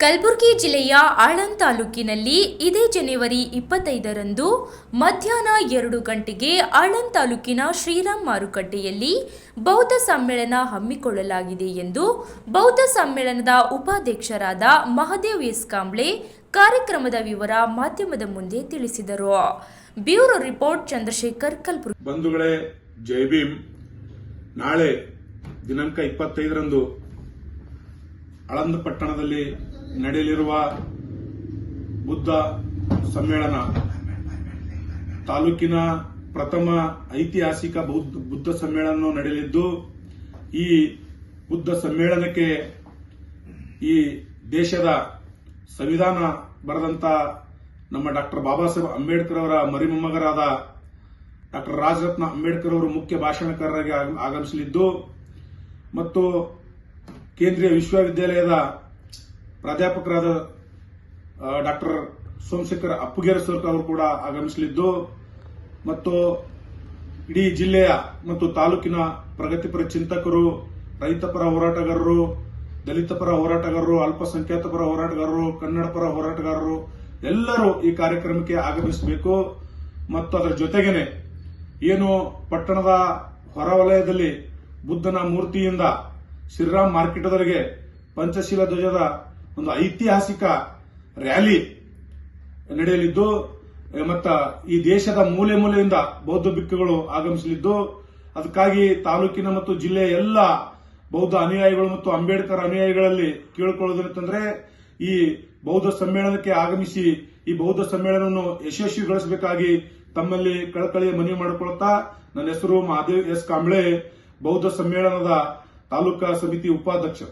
ಕಲಬುರಗಿ ಜಿಲ್ಲೆಯ ಆಳಂದ್ ತಾಲೂಕಿನಲ್ಲಿ ಇದೇ ಜನವರಿ 25ರಂದು ಮಧ್ಯಾಹ್ನ 2 ಗಂಟೆಗೆ ಆಳಂದ್ ತಾಲೂಕಿನ ಶ್ರೀರಾಮ್ ಮಾರುಕಟ್ಟೆಯಲ್ಲಿ ಬೌದ್ಧ ಸಮ್ಮೇಳನ ಹಮ್ಮಿಕೊಳ್ಳಲಾಗಿದೆ ಎಂದು ಬೌದ್ಧ ಸಮ್ಮೇಳನದ ಉಪಾಧ್ಯಕ್ಷರಾದ ಮಹದೇವ್ ಎಸ್ ಕಾಂಬ್ಳೆ ಕಾರ್ಯಕ್ರಮದ ವಿವರ ಮಾಧ್ಯಮದ ಮುಂದೆ ತಿಳಿಸಿದರು. Bureau report Chandrashekar, Kalaburagi. ಬಂಧುಗಳೇ, ಜೈ ಭೀಮ್. ನಾಳೆ ದಿನಾಂಕ 25ರಂದು ಆಳಂದ್ ಪಟ್ಟಣದಲ್ಲಿ ನಡೆಯಲಿರುವ ಬುದ್ಧ ಸಮ್ಮೇಳನ ತಾಲೂಕಿನ ಪ್ರಥಮ ಐತಿಹಾಸಿಕ ಬುದ್ಧ ಸಮ್ಮೇಳನ ನಡೆಯಲಿದ್ದು, ಈ ಬುದ್ಧ ಸಮ್ಮೇಳನಕ್ಕೆ ಈ ದೇಶದ ಸಂವಿಧಾನ ಬರೆದಂತ ನಮ್ಮ ಡಾಕ್ಟರ್ ಬಾಬಾ ಸಾಹೇಬ್ ಅಂಬೇಡ್ಕರ್ ಅವರ ಮರಿಮೊಮ್ಮಗರಾದ ಡಾಕ್ಟರ್ ರಾಜರತ್ನ ಅಂಬೇಡ್ಕರ್ ಅವರು ಮುಖ್ಯ ಭಾಷಣಕಾರರಾಗಿ ಆಗಮಿಸಲಿದ್ದು ಮತ್ತು ಕೇಂದ್ರೀಯ ವಿಶ್ವವಿದ್ಯಾಲಯದ ಪ್ರಾಧ್ಯಾಪಕರಾದ ಡಾಕ್ಟರ್ ಸೋಮಶೇಖರ್ ಅಪ್ಪುಗೇರ ಸರ್ ಅವರು ಕೂಡ ಆಗಮಿಸಲಿದ್ದು ಮತ್ತು ಇಡೀ ಜಿಲ್ಲೆಯ ಮತ್ತು ತಾಲೂಕಿನ ಪ್ರಗತಿಪರ ಚಿಂತಕರು, ರೈತಪರ ಹೋರಾಟಗಾರರು, ದಲಿತ ಪರ ಹೋರಾಟಗಾರರು, ಅಲ್ಪಸಂಖ್ಯಾತ ಪರ ಹೋರಾಟಗಾರರು, ಕನ್ನಡ ಪರ ಹೋರಾಟಗಾರರು ಎಲ್ಲರೂ ಈ ಕಾರ್ಯಕ್ರಮಕ್ಕೆ ಆಗಮಿಸಬೇಕು. ಮತ್ತು ಅದರ ಜೊತೆಗೇನೆ ಏನು ಪಟ್ಟಣದ ಹೊರವಲಯದಲ್ಲಿ ಬುದ್ಧನ ಮೂರ್ತಿಯಿಂದ ಶ್ರೀರಾಮ್ ಮಾರ್ಕೆಟ್ವರೆಗೆ ಪಂಚಶೀಲ ಧ್ವಜದ ಒಂದು ಐತಿಹಾಸಿಕ ರ್ಯಾಲಿ ನಡೆಯಲಿದ್ದು ಮತ್ತು ಈ ದೇಶದ ಮೂಲೆ ಮೂಲೆಯಿಂದ ಬೌದ್ಧ ಭಿಕ್ಕುಗಳು ಆಗಮಿಸಲಿದ್ದು, ಅದಕ್ಕಾಗಿ ತಾಲೂಕಿನ ಮತ್ತು ಜಿಲ್ಲೆಯ ಎಲ್ಲ ಬೌದ್ಧ ಅನುಯಾಯಿಗಳು ಮತ್ತು ಅಂಬೇಡ್ಕರ್ ಅನುಯಾಯಿಗಳಲ್ಲಿ ಕೇಳಿಕೊಳ್ಳುವುದೇನೆಂತಂದ್ರೆ, ಈ ಬೌದ್ಧ ಸಮ್ಮೇಳನಕ್ಕೆ ಆಗಮಿಸಿ ಈ ಬೌದ್ಧ ಸಮ್ಮೇಳನವನ್ನು ಯಶಸ್ವಿಗೊಳಿಸಬೇಕಾಗಿ ತಮ್ಮಲ್ಲಿ ಕಳಕಳಿಯ ಮನವಿ ಮಾಡಿಕೊಳ್ಳುತ್ತಾ, ನನ್ನ ಹೆಸರು ಮಹದೇವ್ ಎಸ್ ಕಾಂಬ್ಳೆ, ಬೌದ್ಧ ಸಮ್ಮೇಳನದ ತಾಲೂಕಾ ಸಮಿತಿ ಉಪಾಧ್ಯಕ್ಷ.